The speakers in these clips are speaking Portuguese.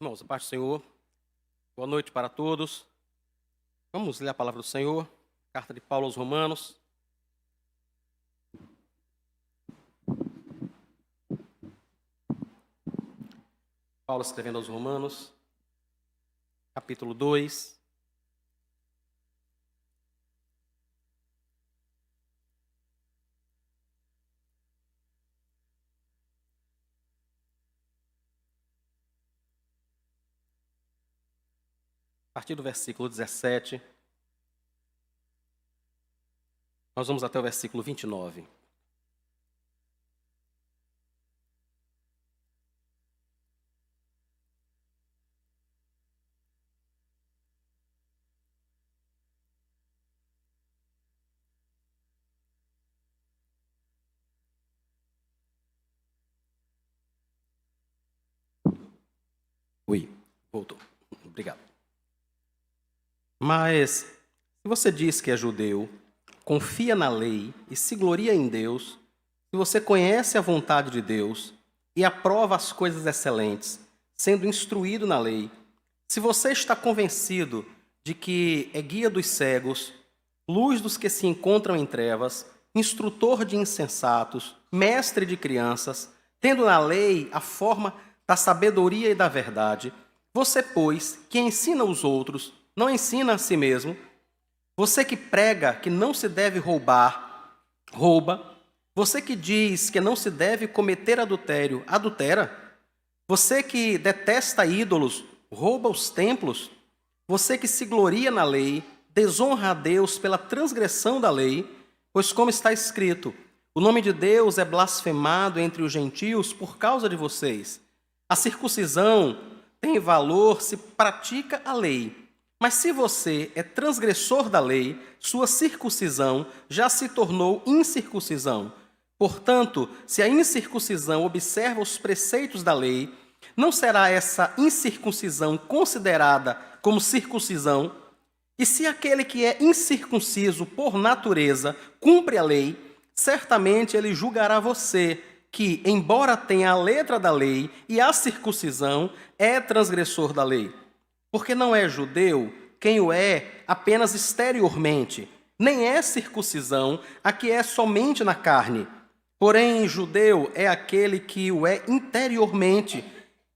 Irmãos, a paz do Senhor. Boa noite para todos. Vamos ler a palavra do Senhor. Carta de Paulo aos Romanos. Paulo escrevendo aos Romanos, capítulo 2. A partir do versículo 17, nós vamos até o versículo 29. Voltou. Obrigado. Mas, se você diz que é judeu, confia na lei e se gloria em Deus, se você conhece a vontade de Deus e aprova as coisas excelentes, sendo instruído na lei, se você está convencido de que é guia dos cegos, luz dos que se encontram em trevas, instrutor de insensatos, mestre de crianças, tendo na lei a forma da sabedoria e da verdade, você, pois, que ensina os outros, não ensina a si mesmo. Você que prega que não se deve roubar, rouba. Você que diz que não se deve cometer adultério, adultera. Você que detesta ídolos, rouba os templos. Você que se gloria na lei, desonra a Deus pela transgressão da lei, pois como está escrito, o nome de Deus é blasfemado entre os gentios por causa de vocês. A circuncisão tem valor se pratica a lei. Mas se você é transgressor da lei, sua circuncisão já se tornou incircuncisão. Portanto, se a incircuncisão observa os preceitos da lei, não será essa incircuncisão considerada como circuncisão? E se aquele que é incircunciso por natureza cumpre a lei, certamente ele julgará você, que, embora tenha a letra da lei e a circuncisão, é transgressor da lei. Porque não é judeu quem o é apenas exteriormente, nem é circuncisão a que é somente na carne. Porém, judeu é aquele que o é interiormente,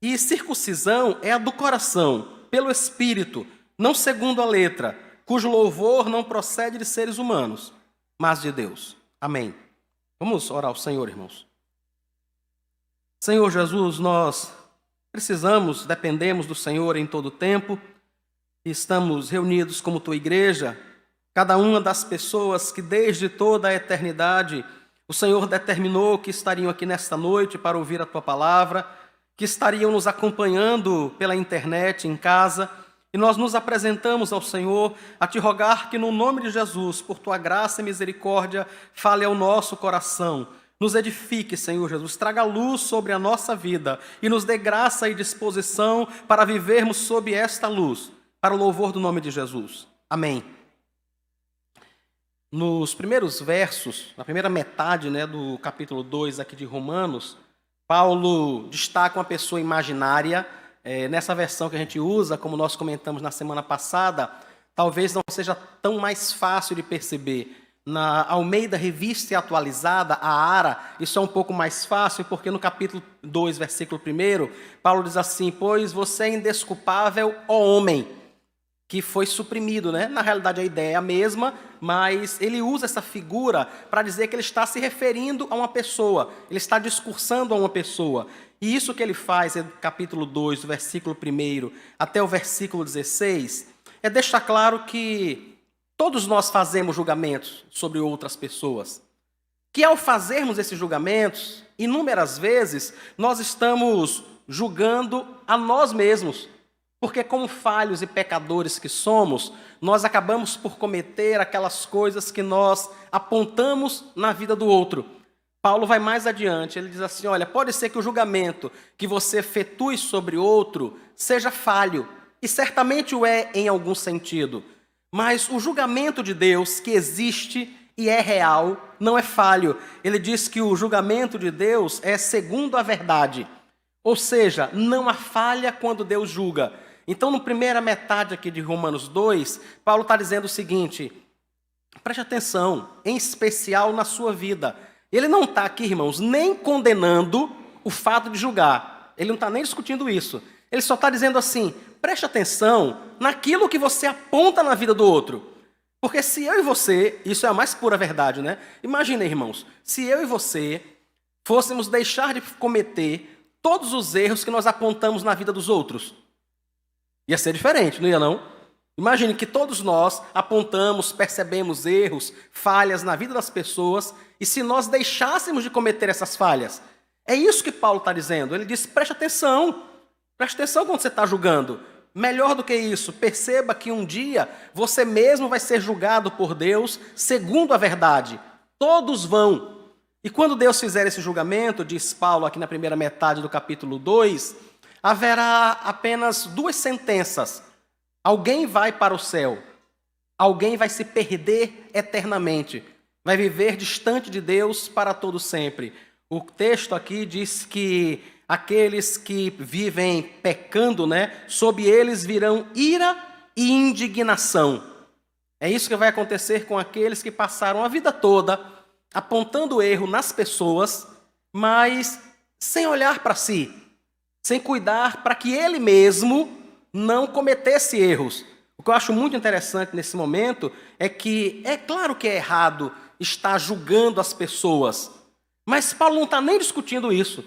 e circuncisão é a do coração, pelo Espírito, não segundo a letra, cujo louvor não procede de seres humanos, mas de Deus. Amém. Vamos orar ao Senhor, irmãos. Senhor Jesus, nós dependemos do Senhor em todo o tempo, e estamos reunidos como tua igreja, cada uma das pessoas que desde toda a eternidade o Senhor determinou que estariam aqui nesta noite para ouvir a tua palavra, que estariam nos acompanhando pela internet em casa, e nós nos apresentamos ao Senhor a te rogar que no nome de Jesus, por tua graça e misericórdia, fale ao nosso coração. Nos edifique, Senhor Jesus, traga luz sobre a nossa vida e nos dê graça e disposição para vivermos sob esta luz, para o louvor do nome de Jesus. Amém. Nos primeiros versos, na primeira metade do capítulo 2 aqui de Romanos, Paulo destaca uma pessoa imaginária. Nessa versão que a gente usa, como nós comentamos na semana passada, talvez não seja tão mais fácil de perceber. Na Almeida Revista e Atualizada, a ARA, isso é um pouco mais fácil, porque no capítulo 2, versículo 1, Paulo diz assim: pois você é indesculpável, ó homem, que foi suprimido, né? Na realidade a ideia é a mesma, mas ele usa essa figura para dizer que ele está se referindo a uma pessoa, ele está discursando a uma pessoa. E isso que ele faz, no capítulo 2, do versículo 1 até o versículo 16, é deixar claro que todos nós fazemos julgamentos sobre outras pessoas, que ao fazermos esses julgamentos, inúmeras vezes, nós estamos julgando a nós mesmos, porque como falhos e pecadores que somos, nós acabamos por cometer aquelas coisas que nós apontamos na vida do outro. Paulo vai mais adiante, ele diz assim, olha, pode ser que o julgamento que você efetue sobre outro seja falho, e certamente o é em algum sentido. Mas o julgamento de Deus, que existe e é real, não é falho. Ele diz que o julgamento de Deus é segundo a verdade. Ou seja, não há falha quando Deus julga. Então, na primeira metade aqui de Romanos 2, Paulo está dizendo o seguinte: preste atenção, em especial na sua vida. Ele não está aqui, irmãos, nem condenando o fato de julgar. Ele não está nem discutindo isso. Ele só está dizendo assim: preste atenção naquilo que você aponta na vida do outro. Porque se eu e você, isso é a mais pura verdade, né? Imagina, irmãos, se eu e você fôssemos deixar de cometer todos os erros que nós apontamos na vida dos outros. Ia ser diferente, não ia não? Imagine que todos nós apontamos, percebemos erros, falhas na vida das pessoas, e se nós deixássemos de cometer essas falhas, é isso que Paulo está dizendo. Ele diz: preste atenção quando você está julgando. Melhor do que isso, perceba que um dia você mesmo vai ser julgado por Deus segundo a verdade. Todos vão. E quando Deus fizer esse julgamento, diz Paulo aqui na primeira metade do capítulo 2, haverá apenas duas sentenças. Alguém vai para o céu, alguém vai se perder eternamente, vai viver distante de Deus para todo sempre. O texto aqui diz que aqueles que vivem pecando, sob eles virão ira e indignação. É isso que vai acontecer com aqueles que passaram a vida toda apontando o erro nas pessoas, mas sem olhar para si, sem cuidar para que ele mesmo não cometesse erros. O que eu acho muito interessante nesse momento é que é claro que é errado estar julgando as pessoas, mas Paulo não está nem discutindo isso.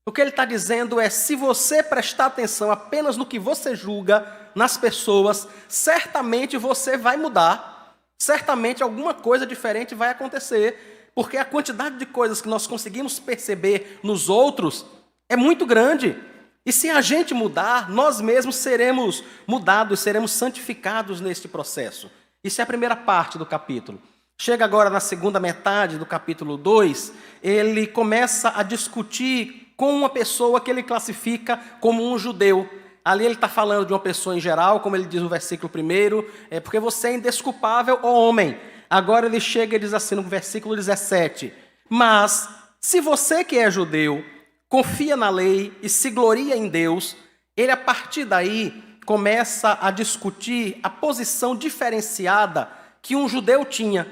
O que ele está dizendo é: se você prestar atenção apenas no que você julga nas pessoas, certamente você vai mudar, certamente alguma coisa diferente vai acontecer, porque a quantidade de coisas que nós conseguimos perceber nos outros é muito grande. E se a gente mudar, nós mesmos seremos mudados, seremos santificados neste processo. Isso é a primeira parte do capítulo. Chega agora na segunda metade do capítulo 2, ele começa a discutir com uma pessoa que ele classifica como um judeu. Ali ele está falando de uma pessoa em geral, como ele diz no versículo 1, porque você é indesculpável, ó homem. Agora ele chega e diz assim no versículo 17: mas se você que é judeu confia na lei e se gloria em Deus, ele a partir daí começa a discutir a posição diferenciada que um judeu tinha.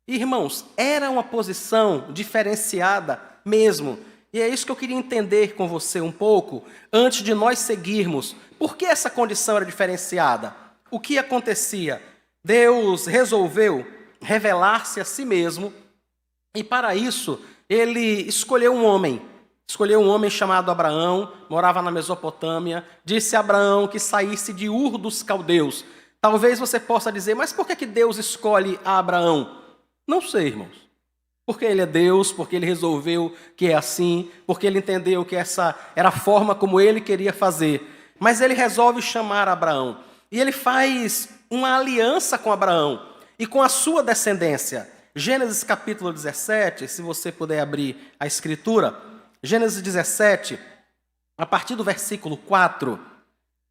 Irmãos, era uma posição diferenciada mesmo. E é isso que eu queria entender com você um pouco, antes de nós seguirmos. Por que essa condição era diferenciada? O que acontecia? Deus resolveu revelar-se a si mesmo, e para isso ele escolheu um homem chamado Abraão, morava na Mesopotâmia, disse a Abraão que saísse de Ur dos Caldeus. Talvez você possa dizer: mas por que Deus escolhe a Abraão? Não sei, irmãos. Porque ele é Deus, porque ele resolveu que é assim, porque ele entendeu que essa era a forma como ele queria fazer. Mas ele resolve chamar Abraão. E ele faz uma aliança com Abraão e com a sua descendência. Gênesis capítulo 17, se você puder abrir a escritura. Gênesis 17, a partir do versículo 4,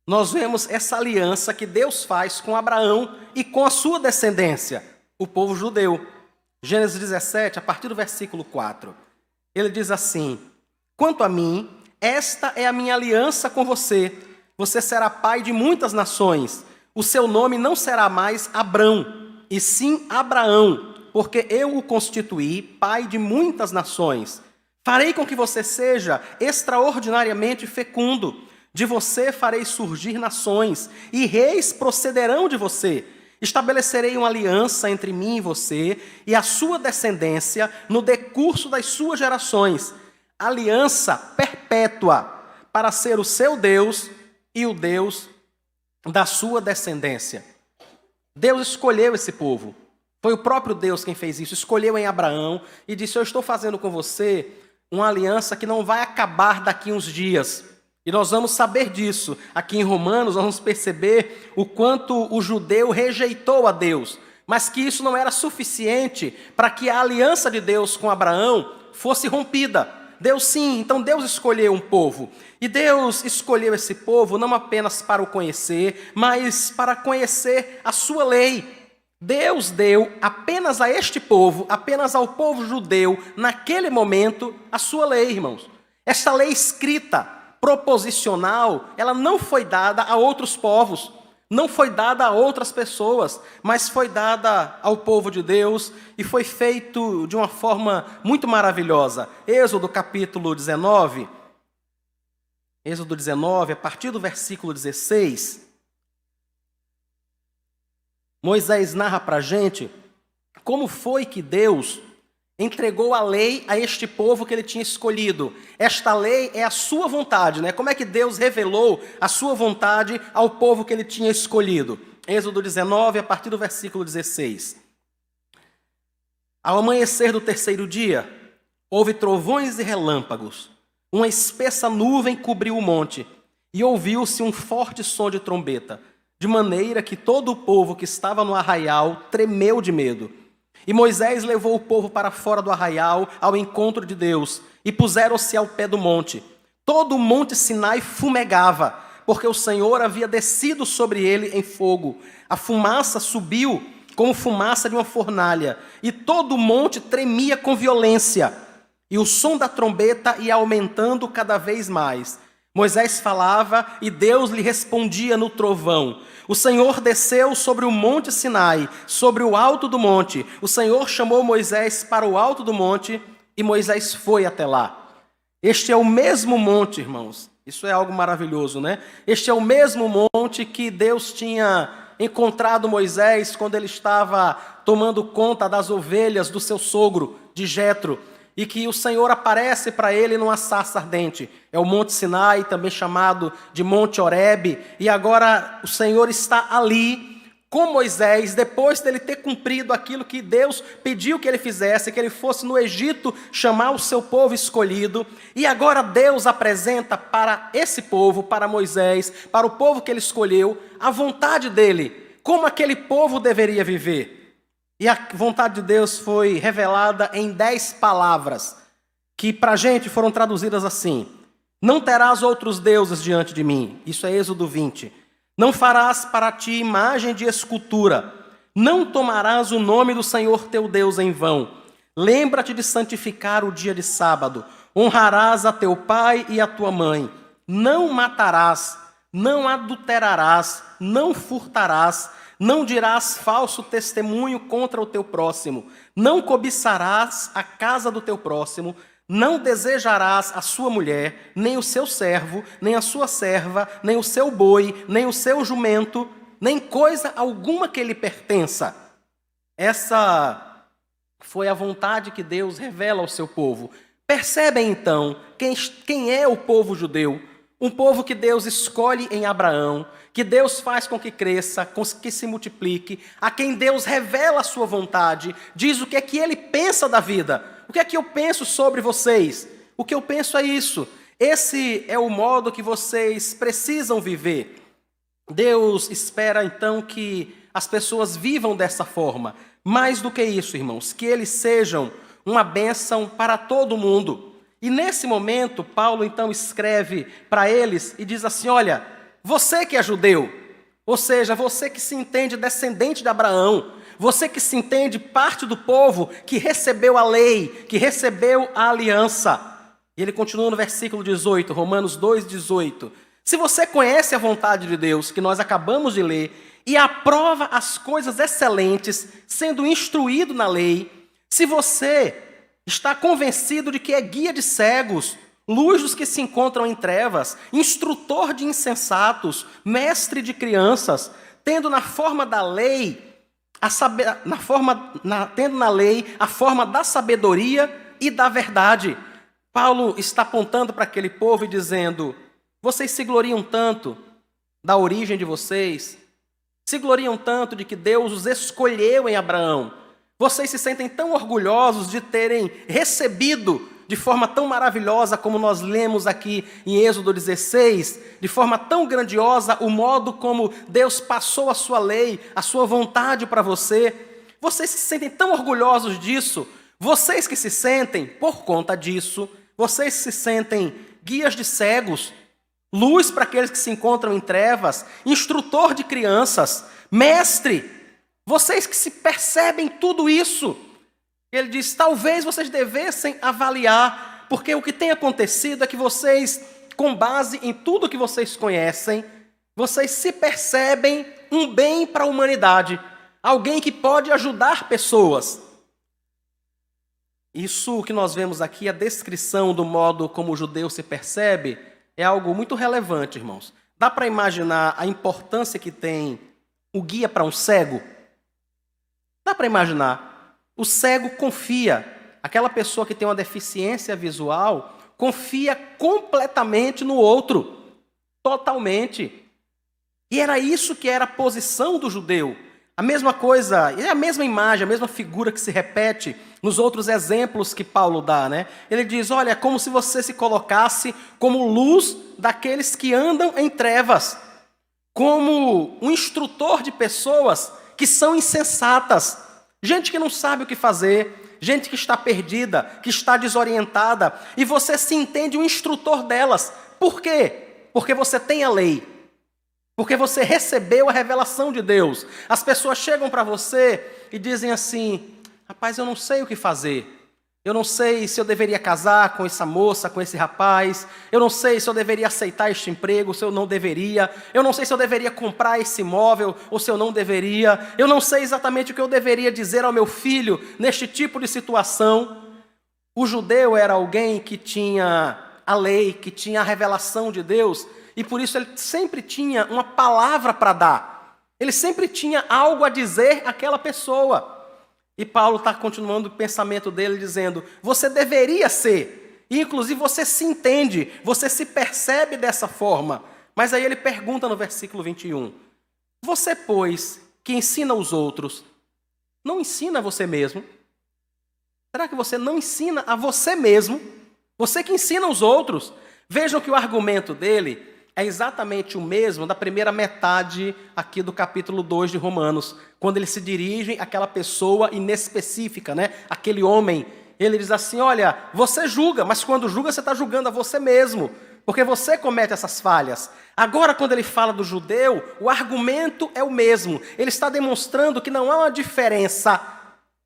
nós vemos essa aliança que Deus faz com Abraão e com a sua descendência, o povo judeu. Gênesis 17, a partir do versículo 4, ele diz assim: quanto a mim, esta é a minha aliança com você. Você será pai de muitas nações. O seu nome não será mais Abrão, e sim Abraão, porque eu o constituí pai de muitas nações. Farei com que você seja extraordinariamente fecundo. De você farei surgir nações, e reis procederão de você. Estabelecerei uma aliança entre mim e você e a sua descendência no decurso das suas gerações. Aliança perpétua, para ser o seu Deus e o Deus da sua descendência. Deus escolheu esse povo. Foi o próprio Deus quem fez isso. Escolheu em Abraão e disse: eu estou fazendo com você uma aliança que não vai acabar daqui uns dias. E nós vamos saber disso. Aqui em Romanos, nós vamos perceber o quanto o judeu rejeitou a Deus, mas que isso não era suficiente para que a aliança de Deus com Abraão fosse rompida. Então Deus escolheu um povo. E Deus escolheu esse povo não apenas para o conhecer, mas para conhecer a sua lei. Deus deu apenas a este povo, apenas ao povo judeu, naquele momento, a sua lei, irmãos. Esta lei escrita, proposicional, ela não foi dada a outros povos, não foi dada a outras pessoas, mas foi dada ao povo de Deus e foi feito de uma forma muito maravilhosa. Êxodo capítulo 19, a partir do versículo 16, Moisés narra para a gente como foi que Deus entregou a lei a este povo que ele tinha escolhido. Esta lei é a sua vontade, né? Como é que Deus revelou a sua vontade ao povo que ele tinha escolhido? Êxodo 19, a partir do versículo 16. Ao amanhecer do terceiro dia, houve trovões e relâmpagos. Uma espessa nuvem cobriu o monte, e ouviu-se um forte som de trombeta, de maneira que todo o povo que estava no arraial tremeu de medo. E Moisés levou o povo para fora do arraial, ao encontro de Deus, e puseram-se ao pé do monte. Todo o monte Sinai fumegava, porque o Senhor havia descido sobre ele em fogo. A fumaça subiu como fumaça de uma fornalha, e todo o monte tremia com violência. E o som da trombeta ia aumentando cada vez mais. Moisés falava e Deus lhe respondia no trovão. O Senhor desceu sobre o monte Sinai, sobre o alto do monte. O Senhor chamou Moisés para o alto do monte e Moisés foi até lá. Este é o mesmo monte, irmãos. Isso é algo maravilhoso, né? Este é o mesmo monte que Deus tinha encontrado Moisés quando ele estava tomando conta das ovelhas do seu sogro, de Jetro. E que o Senhor aparece para ele numa sarça ardente. É o Monte Sinai, também chamado de Monte Horebe. E agora o Senhor está ali com Moisés, depois dele ter cumprido aquilo que Deus pediu que ele fizesse, que ele fosse no Egito chamar o seu povo escolhido. E agora Deus apresenta para esse povo, para Moisés, para o povo que ele escolheu, a vontade dele, como aquele povo deveria viver. E a vontade de Deus foi revelada em 10 palavras, que para a gente foram traduzidas assim: não terás outros deuses diante de mim. Isso é Êxodo 20. Não farás para ti imagem de escultura. Não tomarás o nome do Senhor teu Deus em vão. Lembra-te de santificar o dia de sábado. Honrarás a teu pai e a tua mãe. Não matarás, não adulterarás, não furtarás, não dirás falso testemunho contra o teu próximo, não cobiçarás a casa do teu próximo, não desejarás a sua mulher, nem o seu servo, nem a sua serva, nem o seu boi, nem o seu jumento, nem coisa alguma que lhe pertença. Essa foi a vontade que Deus revela ao seu povo. Percebem então quem é o povo judeu? Um povo que Deus escolhe em Abraão, que Deus faz com que cresça, com que se multiplique, a quem Deus revela a sua vontade, diz o que é que ele pensa da vida. O que é que eu penso sobre vocês? O que eu penso é isso. Esse é o modo que vocês precisam viver. Deus espera então que as pessoas vivam dessa forma. Mais do que isso, irmãos, que eles sejam uma bênção para todo mundo. E nesse momento, Paulo então escreve para eles e diz assim: olha, você que é judeu, ou seja, você que se entende descendente de Abraão, você que se entende parte do povo que recebeu a lei, que recebeu a aliança. E ele continua no versículo 18, Romanos 2,18. Se você conhece a vontade de Deus, que nós acabamos de ler, e aprova as coisas excelentes, sendo instruído na lei, se você está convencido de que é guia de cegos, luz dos que se encontram em trevas, instrutor de insensatos, mestre de crianças, tendo na forma da lei, tendo na lei a forma da sabedoria e da verdade. Paulo está apontando para aquele povo e dizendo: vocês se gloriam tanto da origem de vocês, se gloriam tanto de que Deus os escolheu em Abraão, vocês se sentem tão orgulhosos de terem recebido de forma tão maravilhosa, como nós lemos aqui em Êxodo 16, de forma tão grandiosa, o modo como Deus passou a sua lei, a sua vontade para você. Vocês se sentem tão orgulhosos disso. Vocês que se sentem, por conta disso, vocês se sentem guias de cegos, luz para aqueles que se encontram em trevas, instrutor de crianças, mestre. Vocês que se percebem tudo isso, ele diz, talvez vocês devessem avaliar, porque o que tem acontecido é que vocês com base em tudo que vocês conhecem, vocês se percebem um bem para a humanidade, alguém que pode ajudar pessoas. Isso que nós vemos aqui, a descrição do modo como o judeu se percebe, é algo muito relevante, irmãos. Dá para imaginar a importância que tem o guia para um cego? Dá para imaginar. O cego confia. Aquela pessoa que tem uma deficiência visual confia completamente no outro. Totalmente. E era isso que era a posição do judeu. A mesma coisa, é a mesma imagem, a mesma figura que se repete nos outros exemplos que Paulo dá, né? Ele diz, olha, é como se você se colocasse como luz daqueles que andam em trevas, como um instrutor de pessoas que são insensatas, gente que não sabe o que fazer, gente que está perdida, que está desorientada, e você se entende um instrutor delas. Por quê? Porque você tem a lei. Porque você recebeu a revelação de Deus. As pessoas chegam para você e dizem assim, rapaz, eu não sei o que fazer. Eu não sei se eu deveria casar com essa moça, com esse rapaz. Eu não sei se eu deveria aceitar este emprego, se eu não deveria. Eu não sei se eu deveria comprar esse imóvel ou se eu não deveria. Eu não sei exatamente o que eu deveria dizer ao meu filho neste tipo de situação. O judeu era alguém que tinha a lei, que tinha a revelação de Deus, e por isso ele sempre tinha uma palavra para dar. Ele sempre tinha algo a dizer àquela pessoa. E Paulo está continuando o pensamento dele, dizendo, você deveria ser. E inclusive você se entende, você se percebe dessa forma. Mas aí ele pergunta no versículo 21. Você, pois, que ensina os outros, não ensina a você mesmo? Será que você não ensina a você mesmo? Você que ensina os outros. Vejam que o argumento dele é exatamente o mesmo da primeira metade aqui do capítulo 2 de Romanos, quando ele se dirige àquela pessoa inespecífica, né? Aquele homem, ele diz assim, olha, você julga, mas quando julga você está julgando a você mesmo, porque você comete essas falhas. Agora, quando ele fala do judeu, o argumento é o mesmo. Ele está demonstrando que não há uma diferença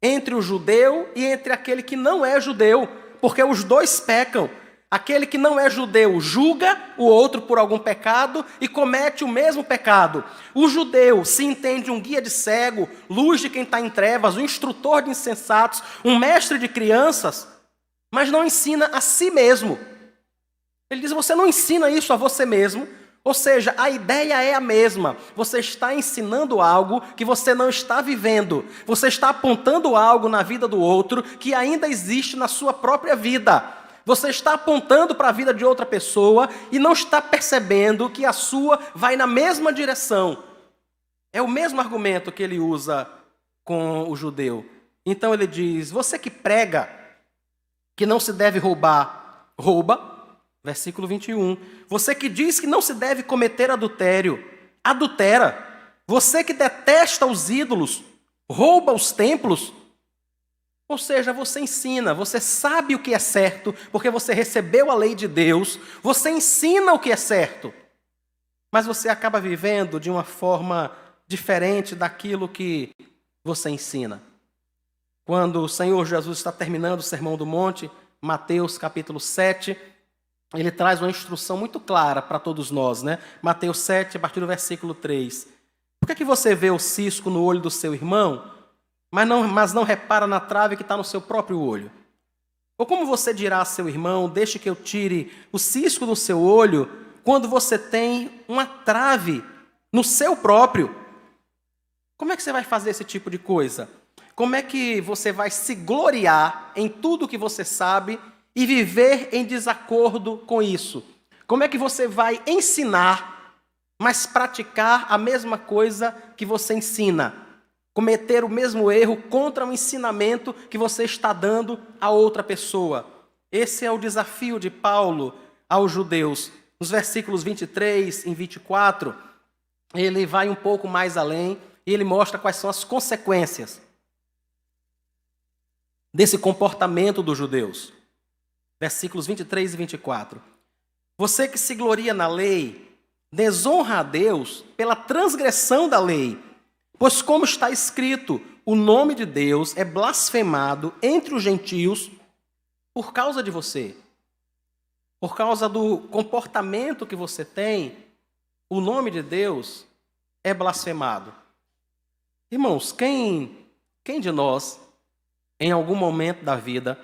entre o judeu e entre aquele que não é judeu, porque os dois pecam. Aquele que não é judeu julga o outro por algum pecado e comete o mesmo pecado. O judeu se entende um guia de cego, luz de quem está em trevas, um instrutor de insensatos, um mestre de crianças, mas não ensina a si mesmo. Ele diz, você não ensina isso a você mesmo, ou seja, a ideia é a mesma. Você está ensinando algo que você não está vivendo. Você está apontando algo na vida do outro que ainda existe na sua própria vida. Você está apontando para a vida de outra pessoa e não está percebendo que a sua vai na mesma direção. É o mesmo argumento que ele usa com o judeu. Então ele diz, você que prega que não se deve roubar, rouba. Versículo 21. Você que diz que não se deve cometer adultério, adultera. Você que detesta os ídolos, rouba os templos. Ou seja, você ensina, você sabe o que é certo, porque você recebeu a lei de Deus, você ensina o que é certo, mas você acaba vivendo de uma forma diferente daquilo que você ensina. Quando o Senhor Jesus está terminando o Sermão do Monte, Mateus capítulo 7, ele traz uma instrução muito clara para todos nós, né? Mateus 7, a partir do versículo 3. Por que você vê o cisco no olho do seu irmão, mas não repara na trave que está no seu próprio olho? Ou como você dirá a seu irmão, deixe que eu tire o cisco do seu olho, quando você tem uma trave no seu próprio? Como é que você vai fazer esse tipo de coisa? Como é que você vai se gloriar em tudo que você sabe e viver em desacordo com isso? Como é que você vai ensinar, mas praticar a mesma coisa que você ensina? Cometer o mesmo erro contra o ensinamento que você está dando a outra pessoa. Esse é o desafio de Paulo aos judeus. Nos versículos 23 e 24, ele vai um pouco mais além e ele mostra quais são as consequências desse comportamento dos judeus. Versículos 23 e 24. Você que se gloria na lei, desonra a Deus pela transgressão da lei. Pois como está escrito, o nome de Deus é blasfemado entre os gentios por causa de você. por causa do comportamento que você tem, o nome de Deus é blasfemado. Irmãos, quem de nós, em algum momento da vida,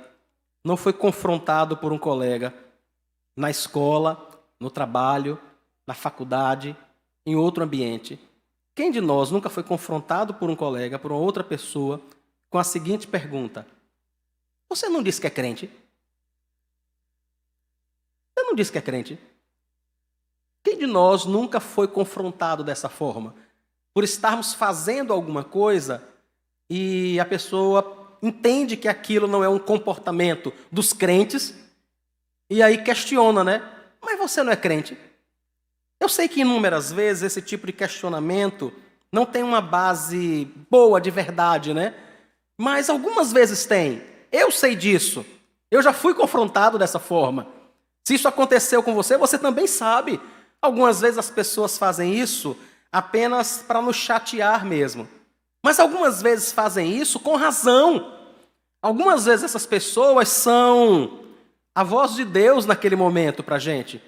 não foi confrontado por um colega na escola, no trabalho, na faculdade, em outro ambiente? Quem de nós nunca foi confrontado por um colega, por uma outra pessoa, com a seguinte pergunta: você não disse que é crente? Você não disse que é crente? Quem de nós nunca foi confrontado dessa forma? Por estarmos fazendo alguma coisa e a pessoa entende que aquilo não é um comportamento dos crentes e aí questiona, né? Mas você não é crente? Eu sei que inúmeras vezes esse tipo de questionamento não tem uma base boa de verdade, né? Mas algumas vezes tem. Eu sei disso. Eu já fui confrontado dessa forma. Se isso aconteceu com você, você também sabe. Algumas vezes as pessoas fazem isso apenas para nos chatear mesmo. Mas algumas vezes fazem isso com razão. Algumas vezes essas pessoas são a voz de Deus naquele momento para a gente.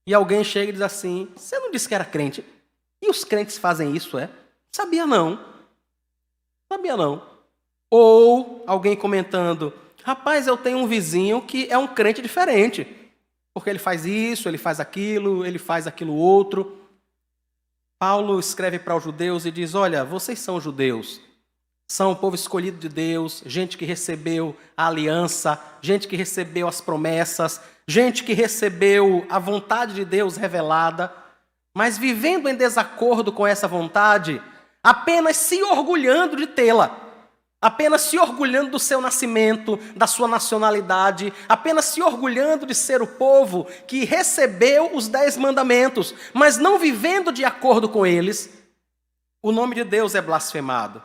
E alguém chega e diz assim: você não disse que era crente? E os crentes fazem isso, é? Sabia não. Sabia não. Ou alguém comentando: rapaz, eu tenho um vizinho que é um crente diferente. Porque ele faz isso, ele faz aquilo outro. Paulo escreve para os judeus e diz: olha, vocês são judeus. São o povo escolhido de Deus, gente que recebeu a aliança, gente que recebeu as promessas, gente que recebeu a vontade de Deus revelada, mas vivendo em desacordo com essa vontade, apenas se orgulhando de tê-la, apenas se orgulhando do seu nascimento, da sua nacionalidade, apenas se orgulhando de ser o povo que recebeu os 10 mandamentos, mas não vivendo de acordo com eles, o nome de Deus é blasfemado.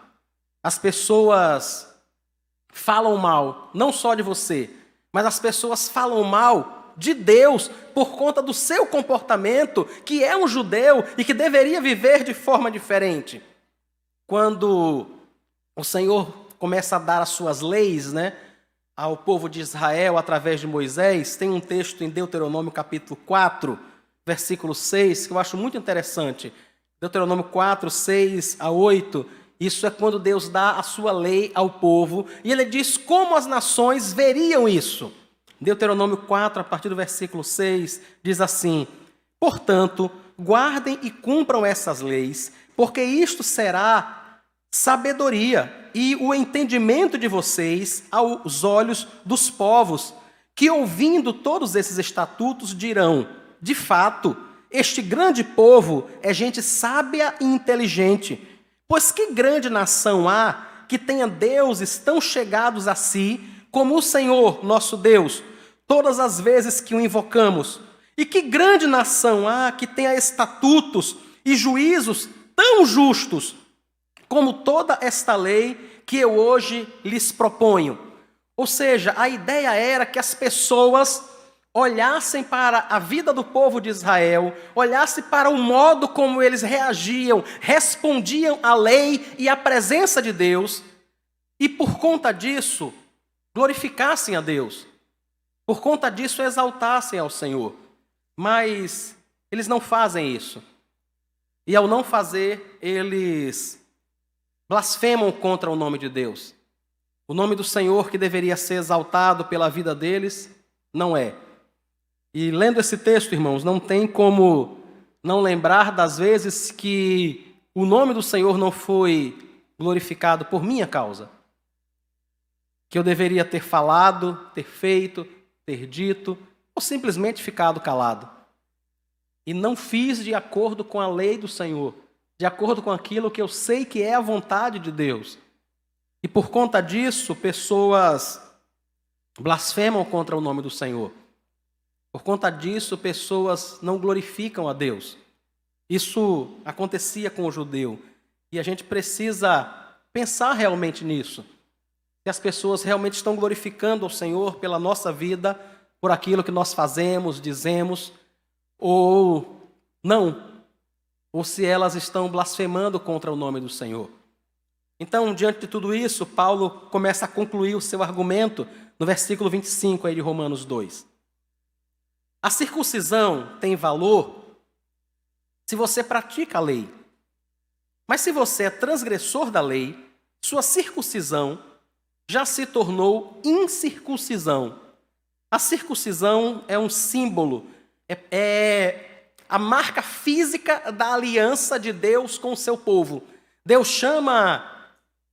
As pessoas falam mal, não só de você, mas as pessoas falam mal de Deus por conta do seu comportamento, que é um judeu e que deveria viver de forma diferente. Quando o Senhor começa a dar as suas leis, né, ao povo de Israel através de Moisés, tem um texto em Deuteronômio capítulo 4, versículo 6, que eu acho muito interessante. Deuteronômio 4, 6 a 8. Isso é quando Deus dá a sua lei ao povo, e ele diz como as nações veriam isso. Deuteronômio 4, a partir do versículo 6, diz assim: portanto, guardem e cumpram essas leis, porque isto será sabedoria e o entendimento de vocês aos olhos dos povos, que ouvindo todos esses estatutos dirão: de fato, este grande povo é gente sábia e inteligente. Pois que grande nação há que tenha deuses tão chegados a si como o Senhor, nosso Deus, todas as vezes que o invocamos? E que grande nação há que tenha estatutos e juízos tão justos como toda esta lei que eu hoje lhes proponho? Ou seja, a ideia era que as pessoas olhassem para a vida do povo de Israel, olhassem para o modo como eles reagiam, respondiam à lei e à presença de Deus, e por conta disso, glorificassem a Deus. Por conta disso, exaltassem ao Senhor. Mas eles não fazem isso. E ao não fazer, eles blasfemam contra o nome de Deus. O nome do Senhor, que deveria ser exaltado pela vida deles, não é. E lendo esse texto, irmãos, não tem como não lembrar das vezes que o nome do Senhor não foi glorificado por minha causa. Que eu deveria ter falado, ter feito, ter dito, ou simplesmente ficado calado. E não fiz de acordo com a lei do Senhor, de acordo com aquilo que eu sei que é a vontade de Deus. E por conta disso, pessoas blasfemam contra o nome do Senhor. Por conta disso, pessoas não glorificam a Deus. Isso acontecia com o judeu. E a gente precisa pensar realmente nisso. Se as pessoas realmente estão glorificando ao Senhor pela nossa vida, por aquilo que nós fazemos, dizemos, ou não. Ou se elas estão blasfemando contra o nome do Senhor. Então, diante de tudo isso, Paulo começa a concluir o seu argumento no versículo 25 aí de Romanos 2. A circuncisão tem valor se você pratica a lei. Mas se você é transgressor da lei, sua circuncisão já se tornou incircuncisão. A circuncisão é um símbolo, é a marca física da aliança de Deus com o seu povo. Deus chama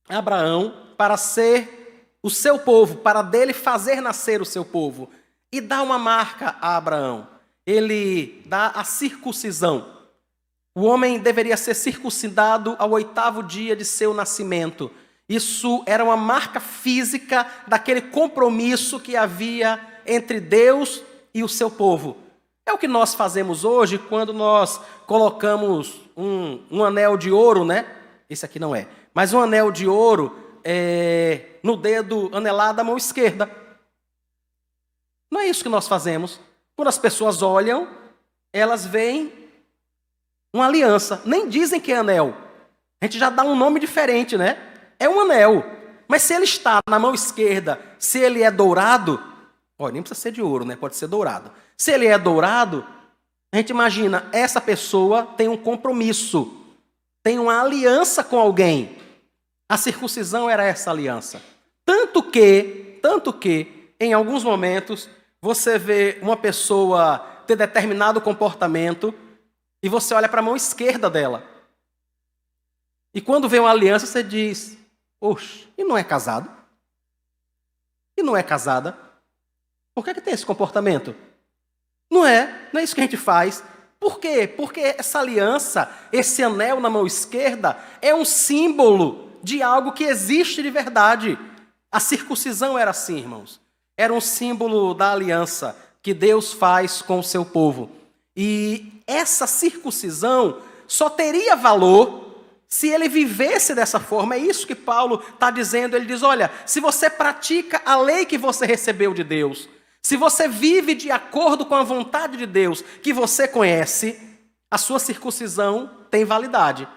Abraão para ser o seu povo, para dele fazer nascer o seu povo. E dá uma marca a Abraão. Ele dá a circuncisão. O homem deveria ser circuncidado ao 8º dia de seu nascimento. Isso era uma marca física daquele compromisso que havia entre Deus e o seu povo. É o que nós fazemos hoje quando nós colocamos um anel de ouro, né? Esse aqui não é. Mas um anel de ouro no dedo anelado da mão esquerda. Não é isso que nós fazemos. Quando as pessoas olham, elas veem uma aliança. Nem dizem que é anel. A gente já dá um nome diferente, né? É um anel. Mas se ele está na mão esquerda, se ele é dourado, nem precisa ser de ouro, né? Pode ser dourado. Se ele é dourado, a gente imagina, essa pessoa tem um compromisso, tem uma aliança com alguém. A circuncisão era essa aliança. Tanto que, em alguns momentos, você vê uma pessoa ter determinado comportamento e você olha para a mão esquerda dela. E quando vê uma aliança, você diz, oxe, e não é casado? E não é casada? Por que tem esse comportamento? Não é isso que a gente faz. Por quê? Porque essa aliança, esse anel na mão esquerda, é um símbolo de algo que existe de verdade. A circuncisão era assim, irmãos. Era um símbolo da aliança que Deus faz com o seu povo. E essa circuncisão só teria valor se ele vivesse dessa forma. É isso que Paulo está dizendo. Ele diz, olha, se você pratica a lei que você recebeu de Deus, se você vive de acordo com a vontade de Deus que você conhece, a sua circuncisão tem validade.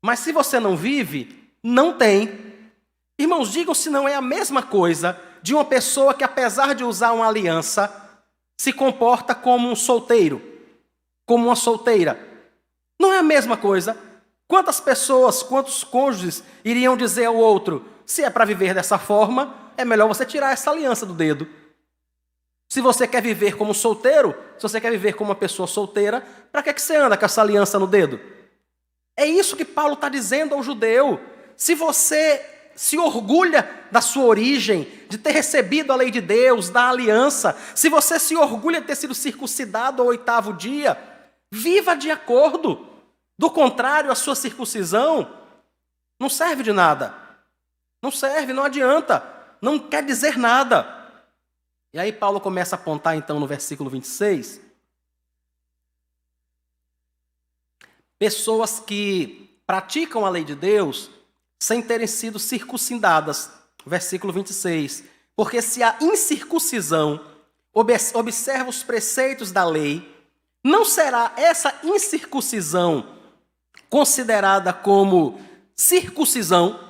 Mas se você não vive, não tem. Irmãos, digam se não é a mesma coisa de uma pessoa que, apesar de usar uma aliança, se comporta como um solteiro, como uma solteira. Não é a mesma coisa. Quantas pessoas, quantos cônjuges iriam dizer ao outro, se é para viver dessa forma, é melhor você tirar essa aliança do dedo. Se você quer viver como solteiro, se você quer viver como uma pessoa solteira, para que você anda com essa aliança no dedo? É isso que Paulo está dizendo ao judeu. Se você se orgulha da sua origem, de ter recebido a lei de Deus, da aliança, se você se orgulha de ter sido circuncidado ao 8º dia, viva de acordo. Do contrário, a sua circuncisão não serve de nada. Não serve, não adianta. Não quer dizer nada. E aí Paulo começa a apontar então no versículo 26. Pessoas que praticam a lei de Deus sem terem sido circuncidadas. Versículo 26. Porque se a incircuncisão observa os preceitos da lei, não será essa incircuncisão considerada como circuncisão?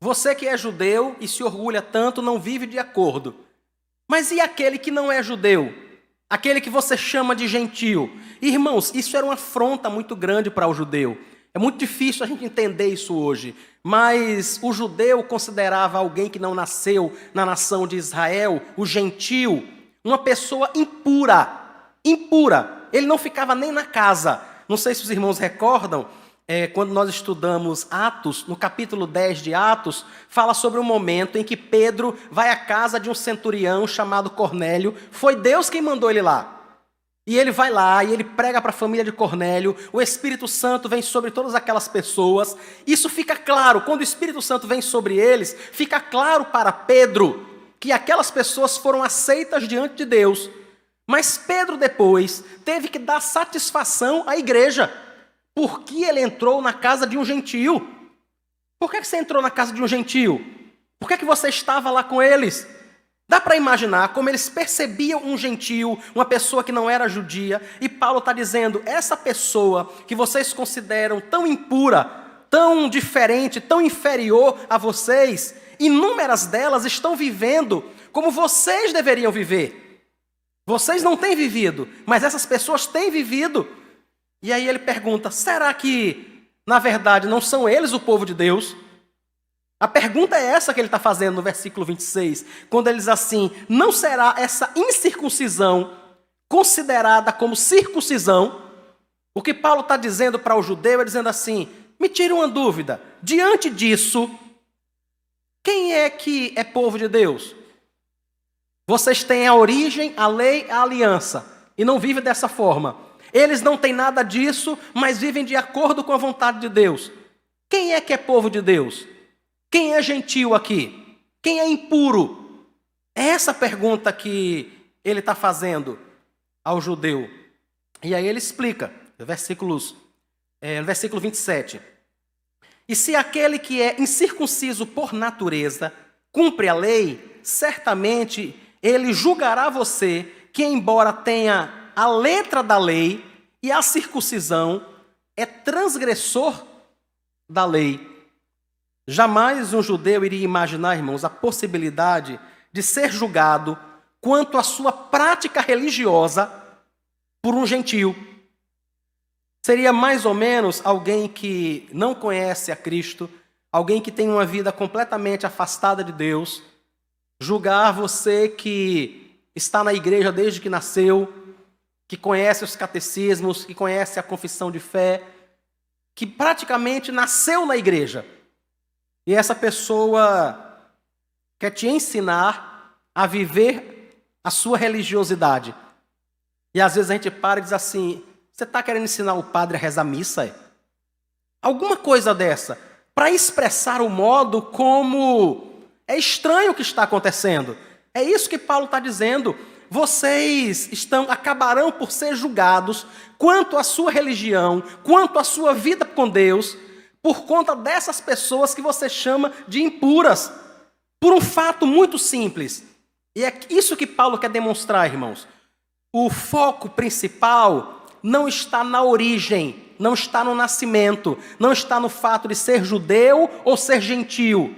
Você que é judeu e se orgulha tanto, não vive de acordo. Mas e aquele que não é judeu? Aquele que você chama de gentio? Irmãos, isso era uma afronta muito grande para o judeu. É muito difícil a gente entender isso hoje. Mas o judeu considerava alguém que não nasceu na nação de Israel, o gentio, uma pessoa impura. Impura. Ele não ficava nem na casa. Não sei se os irmãos recordam, quando nós estudamos Atos, no capítulo 10 de Atos, fala sobre um momento em que Pedro vai à casa de um centurião chamado Cornélio. Foi Deus quem mandou ele lá. E ele vai lá e ele prega para a família de Cornélio. O Espírito Santo vem sobre todas aquelas pessoas. Isso fica claro. Quando o Espírito Santo vem sobre eles, fica claro para Pedro que aquelas pessoas foram aceitas diante de Deus. Mas Pedro depois teve que dar satisfação à igreja. Por que ele entrou na casa de um gentio? Por que você entrou na casa de um gentio? Por que você estava lá com eles? Dá para imaginar como eles percebiam um gentio, uma pessoa que não era judia, e Paulo está dizendo, essa pessoa que vocês consideram tão impura, tão diferente, tão inferior a vocês, inúmeras delas estão vivendo como vocês deveriam viver. Vocês não têm vivido, mas essas pessoas têm vivido. E aí ele pergunta, será que, na verdade, não são eles o povo de Deus? A pergunta é essa que ele está fazendo no versículo 26, quando ele diz assim, não será essa incircuncisão considerada como circuncisão? O que Paulo está dizendo para o judeu é dizendo assim, me tire uma dúvida, diante disso, quem é que é povo de Deus? Vocês têm a origem, a lei, a aliança, e não vivem dessa forma. Eles não têm nada disso, mas vivem de acordo com a vontade de Deus. Quem é que é povo de Deus? Quem é gentil aqui? Quem é impuro? É essa pergunta que ele está fazendo ao judeu. E aí ele explica, no versículo 27. E se aquele que é incircunciso por natureza cumpre a lei, certamente ele julgará você que, embora tenha a letra da lei e a circuncisão, é transgressor da lei. Jamais um judeu iria imaginar, irmãos, a possibilidade de ser julgado quanto à sua prática religiosa por um gentio. Seria mais ou menos alguém que não conhece a Cristo, alguém que tem uma vida completamente afastada de Deus, julgar você que está na igreja desde que nasceu, que conhece os catecismos, que conhece a confissão de fé, que praticamente nasceu na igreja. E essa pessoa quer te ensinar a viver a sua religiosidade. E às vezes a gente para e diz assim, você está querendo ensinar o padre a rezar missa? Alguma coisa dessa, para expressar o modo como é estranho o que está acontecendo. É isso que Paulo está dizendo. Vocês acabarão por ser julgados quanto à sua religião, quanto à sua vida com Deus, por conta dessas pessoas que você chama de impuras, por um fato muito simples. E é isso que Paulo quer demonstrar, irmãos. O foco principal não está na origem, não está no nascimento, não está no fato de ser judeu ou ser gentio,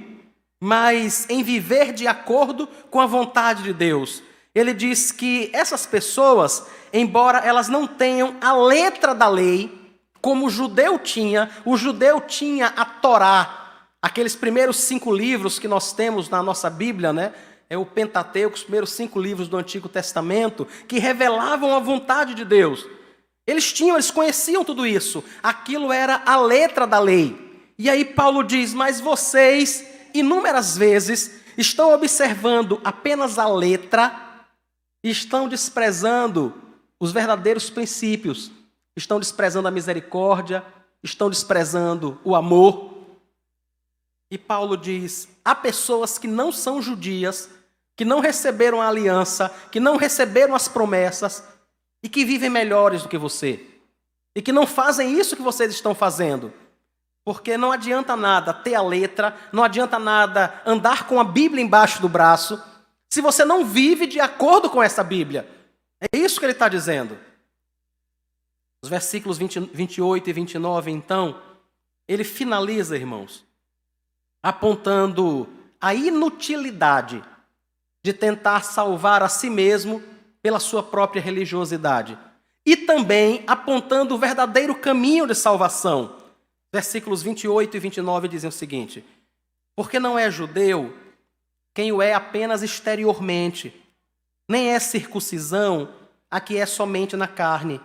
mas em viver de acordo com a vontade de Deus. Ele diz que essas pessoas, embora elas não tenham a letra da lei, como o judeu tinha a Torá, aqueles primeiros 5 livros que nós temos na nossa Bíblia, né? É o Pentateuco, os primeiros 5 livros do Antigo Testamento, que revelavam a vontade de Deus. Eles conheciam tudo isso. Aquilo era a letra da lei. E aí Paulo diz, mas vocês, inúmeras vezes, estão observando apenas a letra e estão desprezando os verdadeiros princípios. Estão desprezando a misericórdia, estão desprezando o amor. E Paulo diz, há pessoas que não são judias, que não receberam a aliança, que não receberam as promessas e que vivem melhores do que você. E que não fazem isso que vocês estão fazendo. Porque não adianta nada ter a letra, não adianta nada andar com a Bíblia embaixo do braço, se você não vive de acordo com essa Bíblia. É isso que ele está dizendo. Os versículos 28 e 29, então, ele finaliza, irmãos, apontando a inutilidade de tentar salvar a si mesmo pela sua própria religiosidade. E também apontando o verdadeiro caminho de salvação. Versículos 28 e 29 dizem o seguinte, porque não é judeu quem o é apenas exteriormente, nem é circuncisão a que é somente na carne.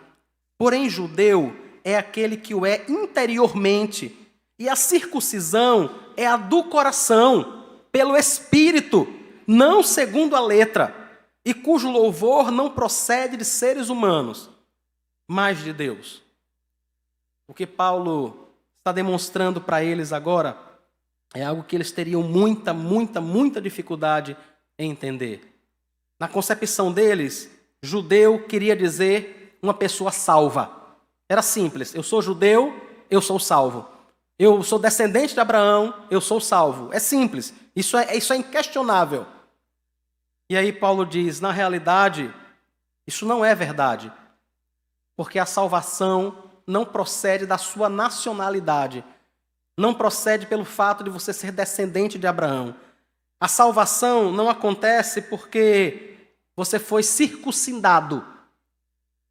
Porém, judeu é aquele que o é interiormente, e a circuncisão é a do coração, pelo Espírito, não segundo a letra, e cujo louvor não procede de seres humanos, mas de Deus. O que Paulo está demonstrando para eles agora é algo que eles teriam muita dificuldade em entender. Na concepção deles, judeu queria dizer uma pessoa salva. Era simples, eu sou judeu, eu sou salvo. Eu sou descendente de Abraão, eu sou salvo. É simples, isso é inquestionável. E aí Paulo diz, na realidade, isso não é verdade. Porque a salvação não procede da sua nacionalidade. Não procede pelo fato de você ser descendente de Abraão. A salvação não acontece porque você foi circuncidado.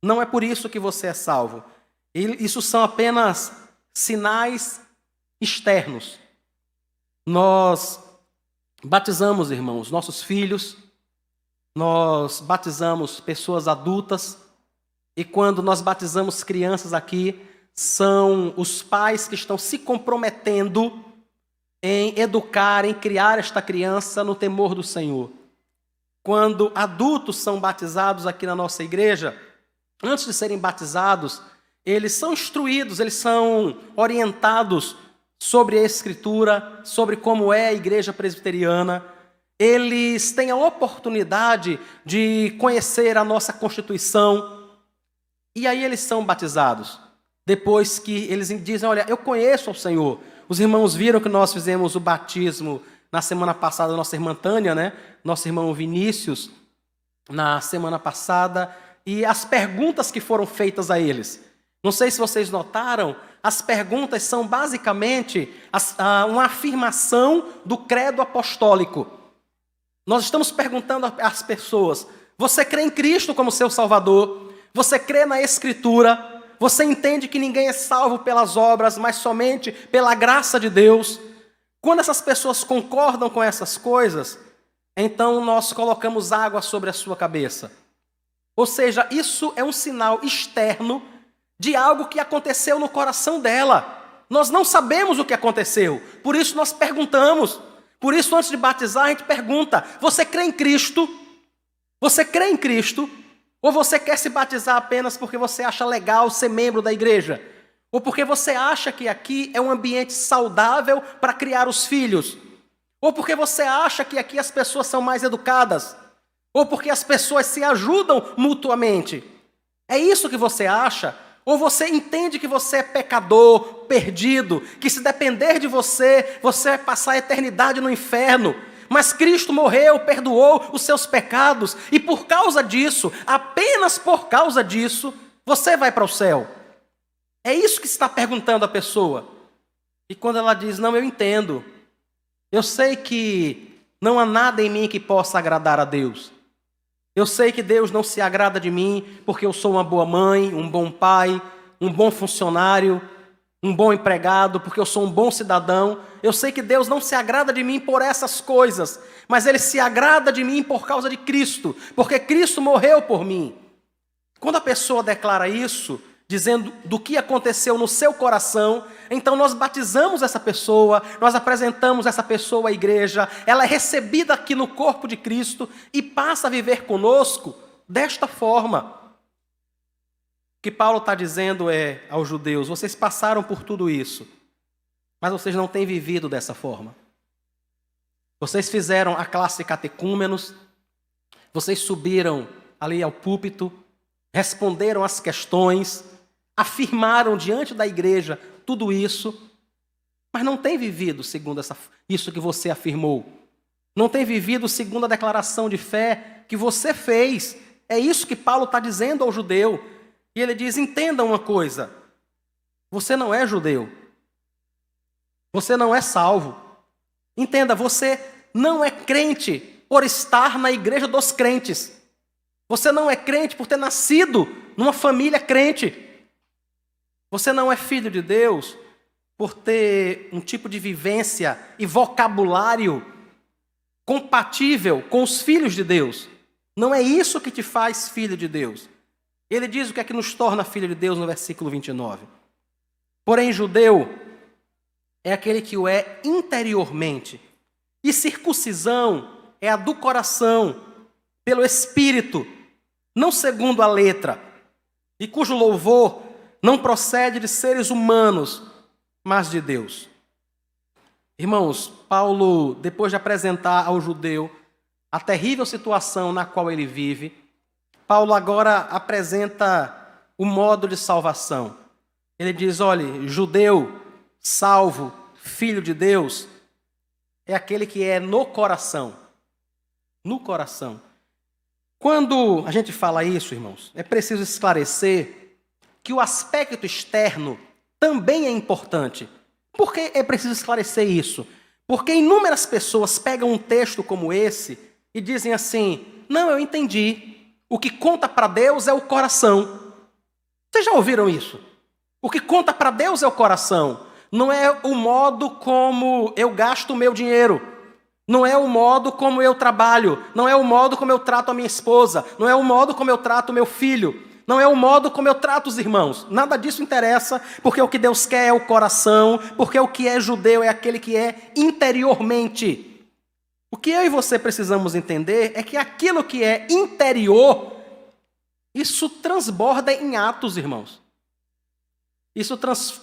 Não é por isso que você é salvo. Isso são apenas sinais externos. Nós batizamos, irmãos, nossos filhos, nós batizamos pessoas adultas, e quando nós batizamos crianças aqui, são os pais que estão se comprometendo em educar, em criar esta criança no temor do Senhor. Quando adultos são batizados aqui na nossa igreja, antes de serem batizados, eles são instruídos, eles são orientados sobre a Escritura, sobre como é a igreja presbiteriana. Eles têm a oportunidade de conhecer a nossa Constituição. E aí eles são batizados. Depois que eles dizem, olha, eu conheço o Senhor. Os irmãos viram que nós fizemos o batismo na semana passada, nossa irmã Tânia, né? Nosso irmão Vinícius, na semana passada. E as perguntas que foram feitas a eles. Não sei se vocês notaram, as perguntas são basicamente uma afirmação do credo apostólico. Nós estamos perguntando às pessoas, você crê em Cristo como seu Salvador? Você crê na Escritura? Você entende que ninguém é salvo pelas obras, mas somente pela graça de Deus? Quando essas pessoas concordam com essas coisas, então nós colocamos água sobre a sua cabeça. Ou seja, isso é um sinal externo de algo que aconteceu no coração dela. Nós não sabemos o que aconteceu, por isso nós perguntamos. Por isso, antes de batizar, a gente pergunta, você crê em Cristo? Você crê em Cristo? Ou você quer se batizar apenas porque você acha legal ser membro da igreja? Ou porque você acha que aqui é um ambiente saudável para criar os filhos? Ou porque você acha que aqui as pessoas são mais educadas? Ou porque as pessoas se ajudam mutuamente? É isso que você acha? Ou você entende que você é pecador, perdido, que se depender de você, você vai passar a eternidade no inferno? Mas Cristo morreu, perdoou os seus pecados, e por causa disso, apenas por causa disso, você vai para o céu. É isso que está perguntando a pessoa. E quando ela diz, não, eu entendo. Eu sei que não há nada em mim que possa agradar a Deus. Eu sei que Deus não se agrada de mim porque eu sou uma boa mãe, um bom pai, um bom funcionário, um bom empregado, porque eu sou um bom cidadão. Eu sei que Deus não se agrada de mim por essas coisas, mas Ele se agrada de mim por causa de Cristo, porque Cristo morreu por mim. Quando a pessoa declara isso, dizendo do que aconteceu no seu coração, então nós batizamos essa pessoa, nós apresentamos essa pessoa à igreja, ela é recebida aqui no corpo de Cristo e passa a viver conosco desta forma. O que Paulo está dizendo aos judeus, vocês passaram por tudo isso, mas vocês não têm vivido dessa forma. Vocês fizeram a classe catecúmenos, vocês subiram ali ao púlpito, responderam às questões, afirmaram diante da igreja tudo isso, mas não tem vivido segundo isso que você afirmou. Não tem vivido segundo a declaração de fé que você fez. É isso que Paulo está dizendo ao judeu. E ele diz, entenda uma coisa, você não é judeu. Você não é salvo. Entenda, você não é crente por estar na igreja dos crentes. Você não é crente por ter nascido numa família crente. Você não é filho de Deus por ter um tipo de vivência e vocabulário compatível com os filhos de Deus. Não é isso que te faz filho de Deus. Ele diz o que é que nos torna filho de Deus no versículo 29. Porém, judeu é aquele que o é interiormente. E circuncisão é a do coração, pelo Espírito, não segundo a letra, e cujo louvor não procede de seres humanos, mas de Deus. Irmãos, Paulo, depois de apresentar ao judeu a terrível situação na qual ele vive, Paulo agora apresenta o modo de salvação. Ele diz, olha, judeu, salvo, filho de Deus, é aquele que é no coração. No coração. Quando a gente fala isso, irmãos, é preciso esclarecer que o aspecto externo também é importante. Por que é preciso esclarecer isso? Porque inúmeras pessoas pegam um texto como esse e dizem assim: não, eu entendi. O que conta para Deus é o coração. Vocês já ouviram isso? O que conta para Deus é o coração. Não é o modo como eu gasto o meu dinheiro. Não é o modo como eu trabalho. Não é o modo como eu trato a minha esposa. Não é o modo como eu trato o meu filho. Não é o modo como eu trato os irmãos. Nada disso interessa, porque o que Deus quer é o coração, porque o que é judeu é aquele que é interiormente. O que eu e você precisamos entender é que aquilo que é interior, isso transborda em atos, irmãos. Isso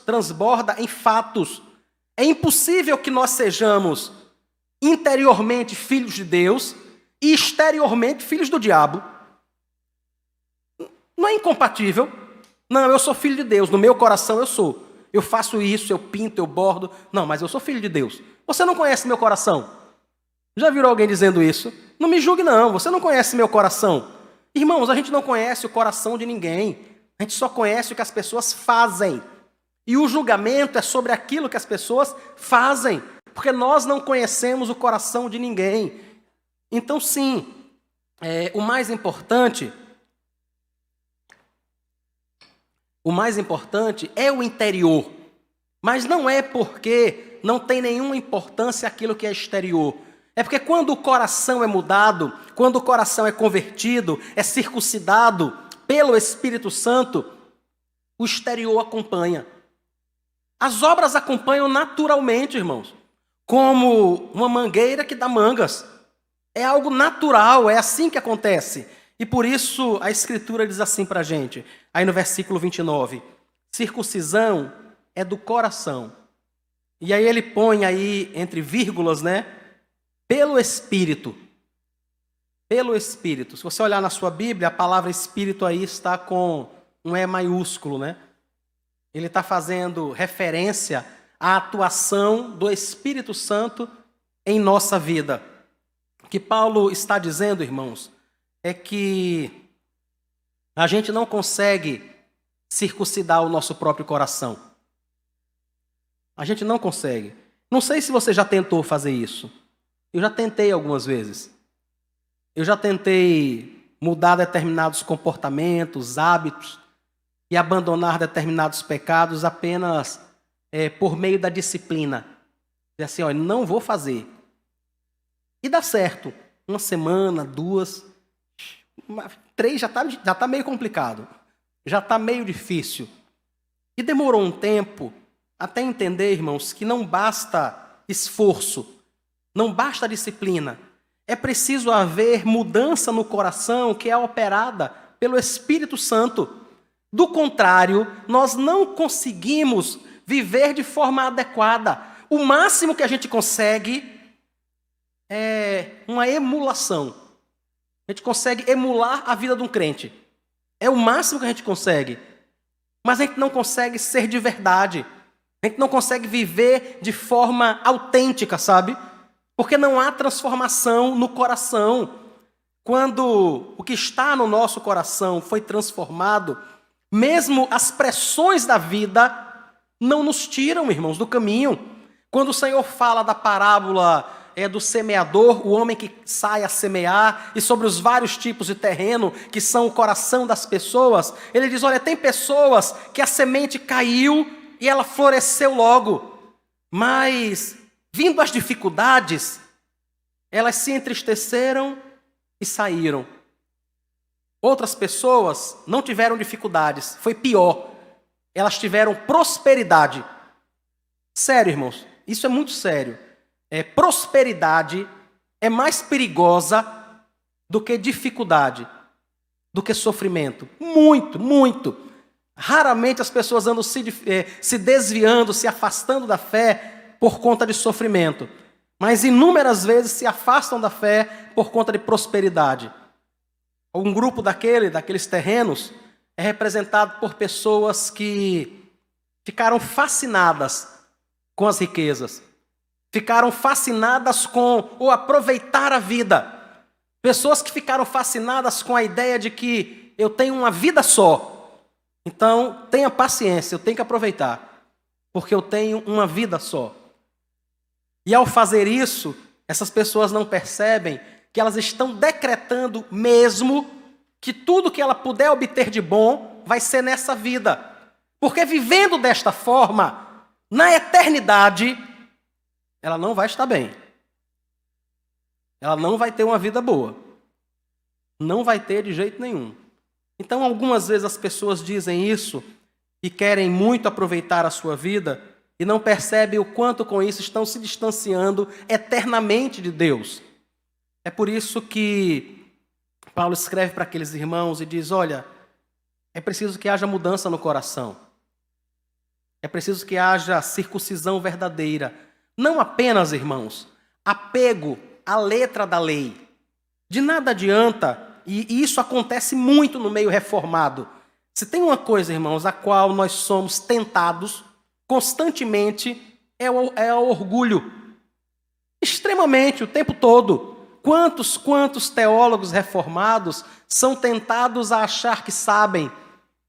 transborda em fatos. É impossível que nós sejamos interiormente filhos de Deus e exteriormente filhos do diabo. Não é incompatível. Não, eu sou filho de Deus, no meu coração eu sou. Eu faço isso, eu pinto, eu bordo. Não, mas eu sou filho de Deus. Você não conhece meu coração? Já viram alguém dizendo isso? Não me julgue não, você não conhece meu coração. Irmãos, a gente não conhece o coração de ninguém. A gente só conhece o que as pessoas fazem. E o julgamento é sobre aquilo que as pessoas fazem. Porque nós não conhecemos o coração de ninguém. Então, sim, o mais importante é o interior. Mas não é porque não tem nenhuma importância aquilo que é exterior. É porque quando o coração é mudado, quando o coração é convertido, é circuncidado pelo Espírito Santo, o exterior acompanha. As obras acompanham naturalmente, irmãos. Como uma mangueira que dá mangas. É algo natural, é assim que acontece. E por isso a Escritura diz assim para a gente, aí no versículo 29, circuncisão é do coração. E aí ele põe aí entre vírgulas, né? Pelo Espírito. Pelo Espírito. Se você olhar na sua Bíblia, a palavra Espírito aí está com um E maiúsculo, né? Ele está fazendo referência à atuação do Espírito Santo em nossa vida. O que Paulo está dizendo, irmãos, é que a gente não consegue circuncidar o nosso próprio coração. A gente não consegue. Não sei se você já tentou fazer isso. Eu já tentei algumas vezes. Eu já tentei mudar determinados comportamentos, hábitos e abandonar determinados pecados apenas por meio da disciplina. Dizer assim, olha, não vou fazer. E dá certo. Uma semana, 2, 3 já tá meio complicado. Já está meio difícil. E demorou um tempo até entender, irmãos, que não basta esforço. Não basta disciplina. É preciso haver mudança no coração que é operada pelo Espírito Santo. Do contrário, nós não conseguimos viver de forma adequada. O máximo que a gente consegue é uma emulação. A gente consegue emular a vida de um crente. É o máximo que a gente consegue. Mas a gente não consegue ser de verdade. A gente não consegue viver de forma autêntica, sabe? Porque não há transformação no coração. Quando o que está no nosso coração foi transformado, mesmo as pressões da vida não nos tiram, irmãos, do caminho. Quando o Senhor fala da parábola do semeador, o homem que sai a semear, e sobre os vários tipos de terreno que são o coração das pessoas, ele diz, olha, tem pessoas que a semente caiu e ela floresceu logo, mas vindo as dificuldades, elas se entristeceram e saíram. Outras pessoas não tiveram dificuldades, foi pior. Elas tiveram prosperidade. Sério, irmãos, isso é muito sério. Prosperidade é mais perigosa do que dificuldade, do que sofrimento. Muito, muito. Raramente as pessoas andam se desviando, se afastando da fé por conta de sofrimento. Mas inúmeras vezes se afastam da fé por conta de prosperidade. Um grupo daqueles terrenos é representado por pessoas que ficaram fascinadas com as riquezas. Ficaram fascinadas com o aproveitar a vida. Pessoas que ficaram fascinadas com a ideia de que eu tenho uma vida só. Então, tenha paciência, eu tenho que aproveitar. Porque eu tenho uma vida só. E ao fazer isso, essas pessoas não percebem que elas estão decretando mesmo que tudo que ela puder obter de bom vai ser nessa vida. Porque vivendo desta forma, na eternidade, ela não vai estar bem. Ela não vai ter uma vida boa. Não vai ter de jeito nenhum. Então, algumas vezes as pessoas dizem isso e querem muito aproveitar a sua vida e não percebem o quanto com isso estão se distanciando eternamente de Deus. É por isso que Paulo escreve para aqueles irmãos e diz, olha, é preciso que haja mudança no coração. É preciso que haja circuncisão verdadeira. Não apenas, irmãos, apego à letra da lei. De nada adianta, e isso acontece muito no meio reformado. Se tem uma coisa, irmãos, a qual nós somos tentados constantemente, é o orgulho. Extremamente, o tempo todo. Quantos teólogos reformados são tentados a achar que sabem,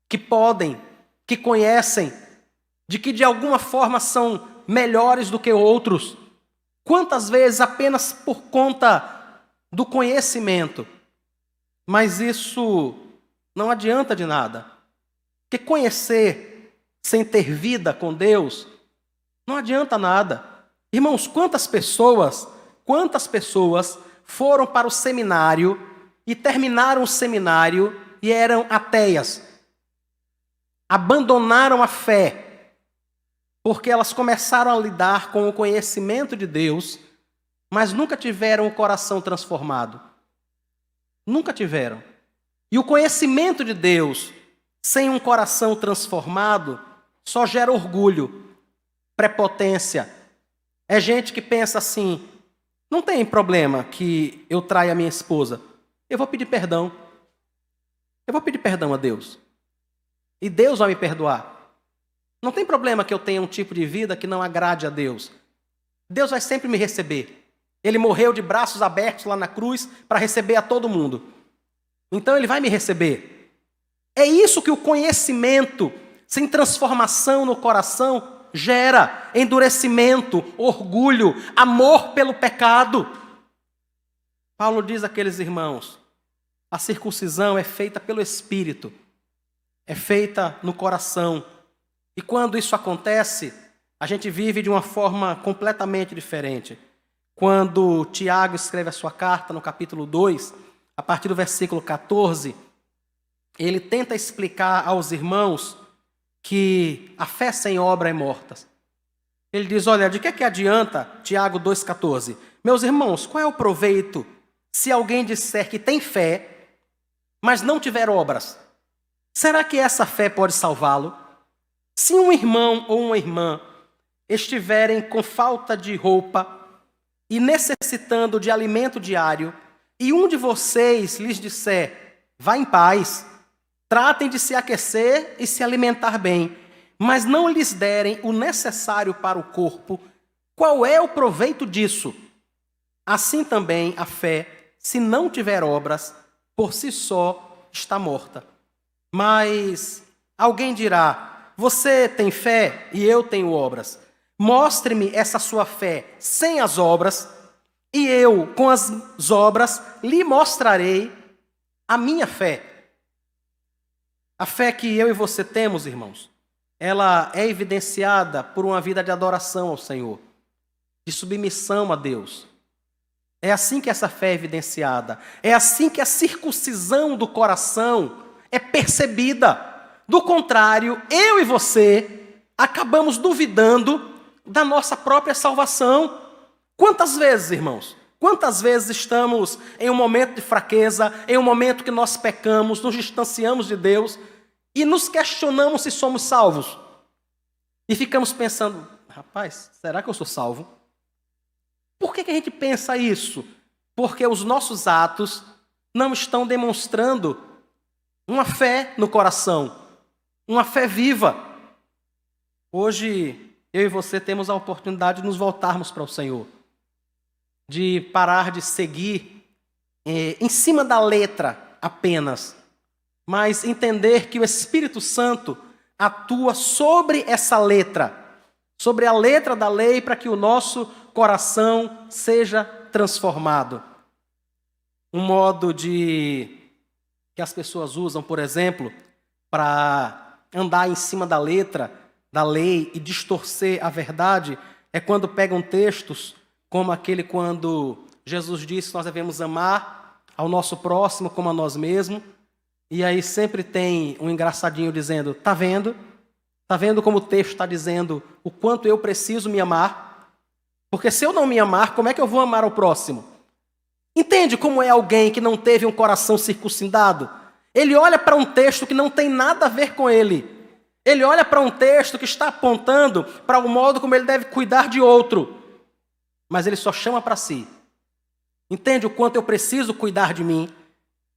que podem, que conhecem, de que de alguma forma são melhores do que outros? Quantas vezes apenas por conta do conhecimento? Mas isso não adianta de nada. Porque conhecer sem ter vida com Deus não adianta nada. Irmãos, quantas pessoas foram para o seminário e terminaram o seminário e eram ateias? Abandonaram a fé porque elas começaram a lidar com o conhecimento de Deus, mas nunca tiveram o coração transformado. Nunca tiveram. E o conhecimento de Deus, sem um coração transformado, só gera orgulho, prepotência. É gente que pensa assim, não tem problema que eu traia a minha esposa. Eu vou pedir perdão. Eu vou pedir perdão a Deus. E Deus vai me perdoar. Não tem problema que eu tenha um tipo de vida que não agrade a Deus. Deus vai sempre me receber. Ele morreu de braços abertos lá na cruz para receber a todo mundo. Então ele vai me receber. É isso que o conhecimento sem transformação no coração gera: endurecimento, orgulho, amor pelo pecado. Paulo diz àqueles irmãos, a circuncisão é feita pelo Espírito, é feita no coração. E quando isso acontece, a gente vive de uma forma completamente diferente. Quando Tiago escreve a sua carta no capítulo 2, a partir do versículo 14, ele tenta explicar aos irmãos que a fé sem obra é morta. Ele diz, olha, de que adianta, Tiago 2,14? Meus irmãos, qual é o proveito se alguém disser que tem fé, mas não tiver obras? Será que essa fé pode salvá-lo? Se um irmão ou uma irmã estiverem com falta de roupa e necessitando de alimento diário, e um de vocês lhes disser, vá em paz, tratem de se aquecer e se alimentar bem, mas não lhes derem o necessário para o corpo, qual é o proveito disso? Assim também a fé, se não tiver obras, por si só está morta. Mas alguém dirá, você tem fé e eu tenho obras. Mostre-me essa sua fé sem as obras, e eu, com as obras, lhe mostrarei a minha fé. A fé que eu e você temos, irmãos, ela é evidenciada por uma vida de adoração ao Senhor, de submissão a Deus. É assim que essa fé é evidenciada. É assim que a circuncisão do coração é percebida. Do contrário, eu e você acabamos duvidando da nossa própria salvação. Quantas vezes, irmãos? Quantas vezes estamos em um momento de fraqueza, em um momento que nós pecamos, nos distanciamos de Deus e nos questionamos se somos salvos? E ficamos pensando, rapaz, será que eu sou salvo? Por que a gente pensa isso? Porque os nossos atos não estão demonstrando uma fé no coração. Uma fé viva. Hoje, eu e você temos a oportunidade de nos voltarmos para o Senhor. De parar de seguir em cima da letra apenas. Mas entender que o Espírito Santo atua sobre essa letra. Sobre a letra da lei para que o nosso coração seja transformado. um modo de que as pessoas usam, por exemplo, para andar em cima da letra da lei e distorcer a verdade, é quando pegam textos como aquele quando Jesus disse que nós devemos amar ao nosso próximo como a nós mesmos, e aí sempre tem um engraçadinho dizendo, tá vendo? Tá vendo como o texto está dizendo o quanto eu preciso me amar? Porque se eu não me amar, como é que eu vou amar ao próximo? Entende como é alguém que não teve um coração circuncidado? Ele olha para um texto que não tem nada a ver com ele. Ele olha para um texto que está apontando para o modo como ele deve cuidar de outro. Mas ele só chama para si. Entende o quanto eu preciso cuidar de mim?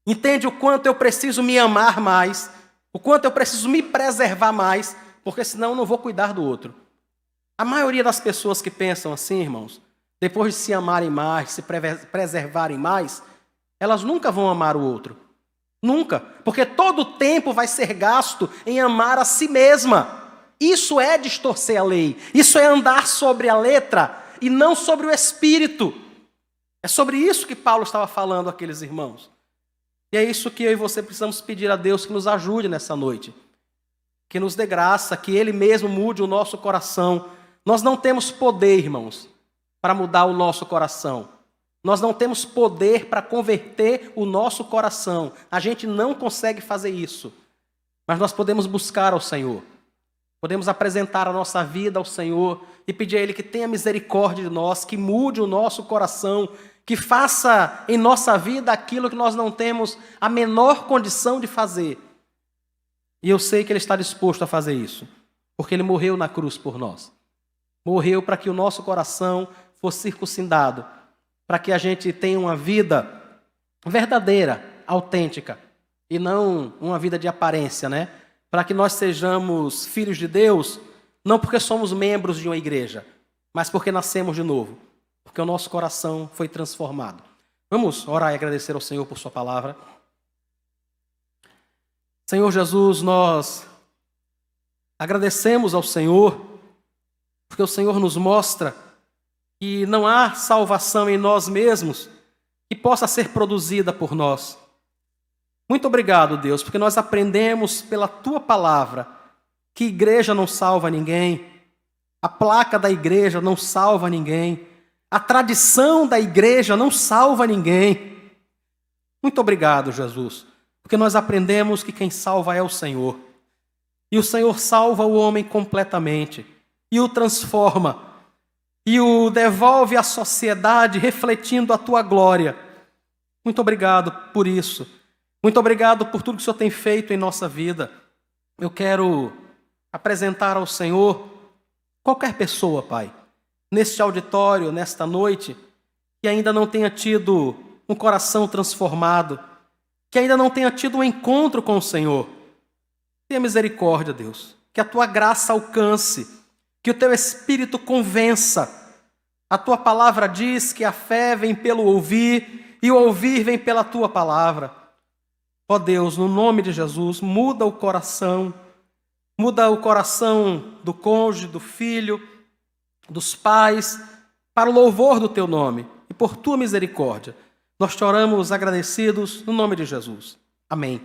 Entende o quanto eu preciso me amar mais? O quanto eu preciso me preservar mais? Porque senão eu não vou cuidar do outro. A maioria das pessoas que pensam assim, irmãos, depois de se amarem mais, se preservarem mais, elas nunca vão amar o outro. Nunca. Porque todo o tempo vai ser gasto em amar a si mesma. Isso é distorcer a lei. Isso é andar sobre a letra e não sobre o espírito. É sobre isso que Paulo estava falando àqueles irmãos. E é isso que eu e você precisamos pedir a Deus que nos ajude nessa noite. Que nos dê graça, que Ele mesmo mude o nosso coração. Nós não temos poder, irmãos, para mudar o nosso coração. Nós não temos poder para converter o nosso coração. A gente não consegue fazer isso. Mas nós podemos buscar ao Senhor. Podemos apresentar a nossa vida ao Senhor e pedir a Ele que tenha misericórdia de nós, que mude o nosso coração, que faça em nossa vida aquilo que nós não temos a menor condição de fazer. E eu sei que Ele está disposto a fazer isso, porque Ele morreu na cruz por nós. Morreu para que o nosso coração fosse circuncidado, para que a gente tenha uma vida verdadeira, autêntica, e não uma vida de aparência, né? Para que nós sejamos filhos de Deus, não porque somos membros de uma igreja, mas porque nascemos de novo, porque o nosso coração foi transformado. Vamos orar e agradecer ao Senhor por sua palavra. Senhor Jesus, nós agradecemos ao Senhor, porque o Senhor nos mostra que não há salvação em nós mesmos que possa ser produzida por nós. Muito obrigado, Deus, porque nós aprendemos pela Tua palavra que igreja não salva ninguém, a placa da igreja não salva ninguém, a tradição da igreja não salva ninguém. Muito obrigado, Jesus, porque nós aprendemos que quem salva é o Senhor. E o Senhor salva o homem completamente e o transforma e o devolve à sociedade refletindo a Tua glória. Muito obrigado por isso. Muito obrigado por tudo que o Senhor tem feito em nossa vida. Eu quero apresentar ao Senhor qualquer pessoa, Pai, neste auditório, nesta noite, que ainda não tenha tido um coração transformado, que ainda não tenha tido um encontro com o Senhor. Tenha misericórdia, Deus, que a Tua graça alcance, que o Teu Espírito convença. A Tua palavra diz que a fé vem pelo ouvir e o ouvir vem pela Tua palavra. Ó Deus, no nome de Jesus, muda o coração do cônjuge, do filho, dos pais, para o louvor do Teu nome e por Tua misericórdia. Nós te oramos agradecidos no nome de Jesus. Amém.